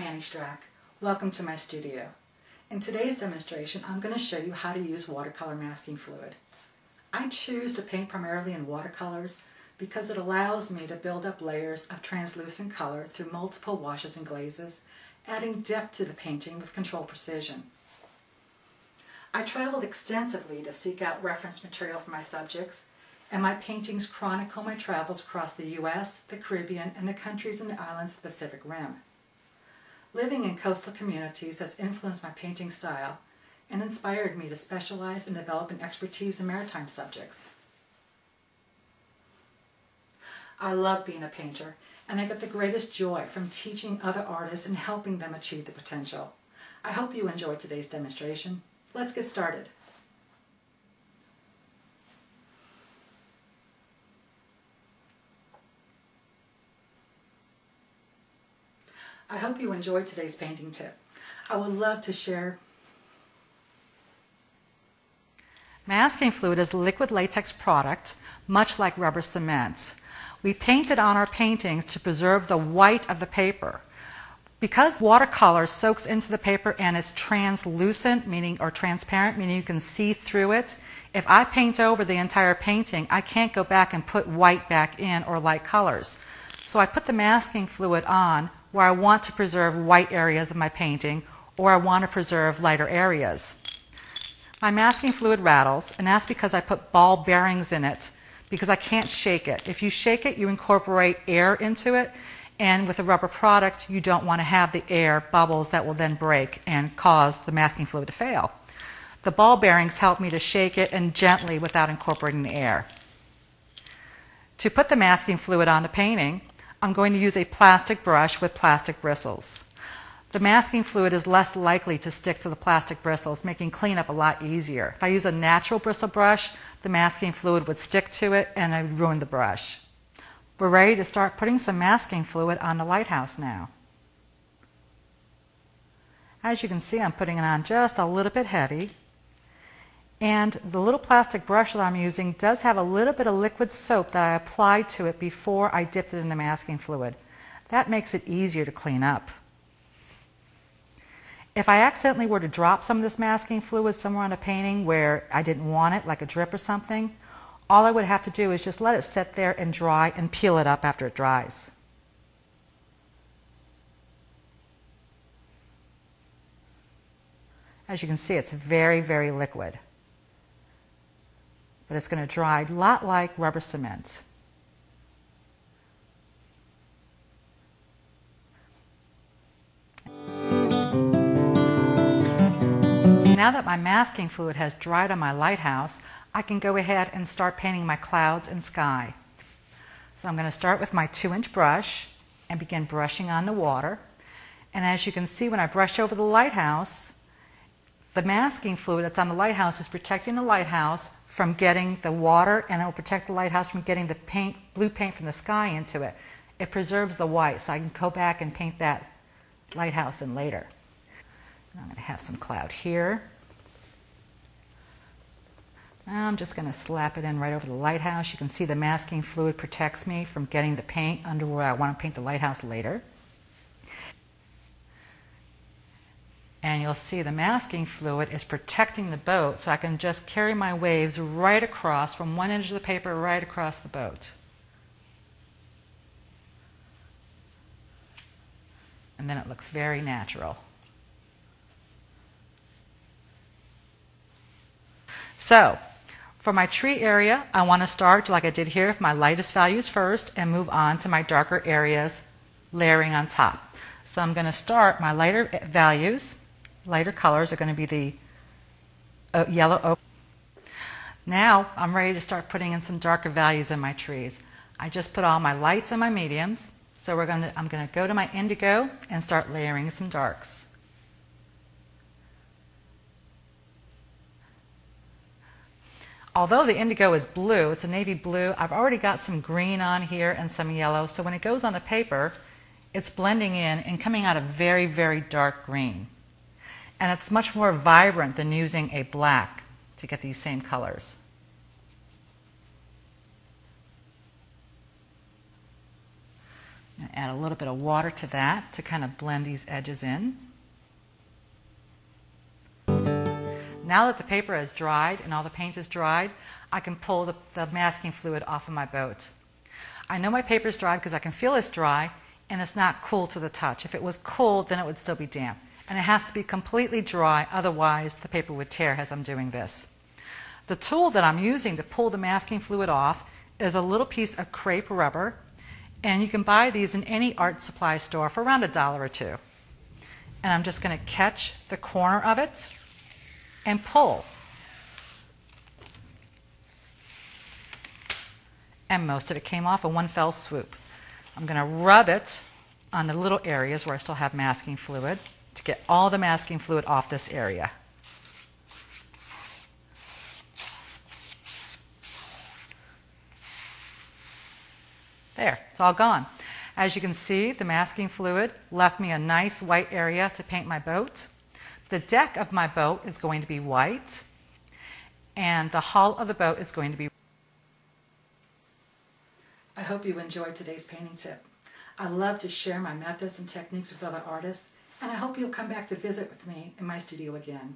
Strack. Welcome to my studio. In today's demonstration, I'm going to show you how to use watercolor masking fluid. I choose to paint primarily in watercolors because it allows me to build up layers of translucent color through multiple washes and glazes, adding depth to the painting with controlled precision. I traveled extensively to seek out reference material for my subjects, and my paintings chronicle my travels across the U.S., the Caribbean, and the countries and the islands of the Pacific Rim. Living in coastal communities has influenced my painting style and inspired me to specialize and develop an expertise in maritime subjects. I love being a painter, and I get the greatest joy from teaching other artists and helping them achieve their potential. I hope you enjoyed today's demonstration. Let's get started. I hope you enjoyed today's painting tip. I would love to share. Masking fluid is a liquid latex product, much like rubber cement. We paint it on our paintings to preserve the white of the paper. Because watercolor soaks into the paper and is translucent, or transparent, meaning you can see through it, if I paint over the entire painting, I can't go back and put white back in or light colors. So I put the masking fluid on where I want to preserve white areas of my painting, or I want to preserve lighter areas. My masking fluid rattles, and that's because I put ball bearings in it, because I can't shake it. If you shake it, you incorporate air into it, and with a rubber product, you don't want to have the air bubbles that will then break and cause the masking fluid to fail. The ball bearings help me to shake it and gently without incorporating the air. To put the masking fluid on the painting, I'm going to use a plastic brush with plastic bristles. The masking fluid is less likely to stick to the plastic bristles, making cleanup a lot easier. If I use a natural bristle brush, the masking fluid would stick to it and I'd ruin the brush. We're ready to start putting some masking fluid on the lighthouse now. As you can see, I'm putting it on just a little bit heavy. And the little plastic brush that I'm using does have a little bit of liquid soap that I applied to it before I dipped it in the masking fluid. That makes it easier to clean up. If I accidentally were to drop some of this masking fluid somewhere on a painting where I didn't want it, like a drip or something, all I would have to do is just let it sit there and dry and peel it up after it dries. As you can see, it's very, very liquid. But it's going to dry a lot like rubber cement. Now that my masking fluid has dried on my lighthouse, I can go ahead and start painting my clouds and sky. So I'm going to start with my 2-inch brush and begin brushing on the water. And as you can see, when I brush over the lighthouse, the masking fluid that's on the lighthouse is protecting the lighthouse from getting the water, and it will protect the lighthouse from getting the paint, blue paint from the sky into it. It preserves the white, so I can go back and paint that lighthouse in later. And I'm going to have some cloud here. Now I'm just going to slap it in right over the lighthouse. You can see the masking fluid protects me from getting the paint under where I want to paint the lighthouse later. And you'll see the masking fluid is protecting the boat, so I can just carry my waves right across, from one edge of the paper right across the boat. And then it looks very natural. So, for my tree area, I want to start like I did here with my lightest values first and move on to my darker areas, layering on top. So I'm going to start my lighter values. Lighter colors are going to be the yellow oak. Now I'm ready to start putting in some darker values in my trees. I just put all my lights and my mediums, so I'm going to go to my indigo and start layering some darks. Although the indigo is blue, it's a navy blue, I've already got some green on here and some yellow, so when it goes on the paper, it's blending in and coming out a very, very dark green. And it's much more vibrant than using a black to get these same colors. And add a little bit of water to that to kind of blend these edges in. Now that the paper has dried and all the paint is dried, I can pull the masking fluid off of my boat. I know my paper is dry because I can feel it's dry and it's not cool to the touch. If it was cool, then it would still be damp. And it has to be completely dry, otherwise the paper would tear as I'm doing this. The tool that I'm using to pull the masking fluid off is a little piece of crepe rubber, and you can buy these in any art supply store for around $1 or $2. And I'm just going to catch the corner of it and pull. And most of it came off in one fell swoop. I'm going to rub it on the little areas where I still have masking fluid to get all the masking fluid off this area. There, it's all gone. As you can see, the masking fluid left me a nice white area to paint my boat. The deck of my boat is going to be white, and the hull of the boat is going to be. I hope you enjoyed today's painting tip. I love to share my methods and techniques with other artists, and I hope you'll come back to visit with me in my studio again.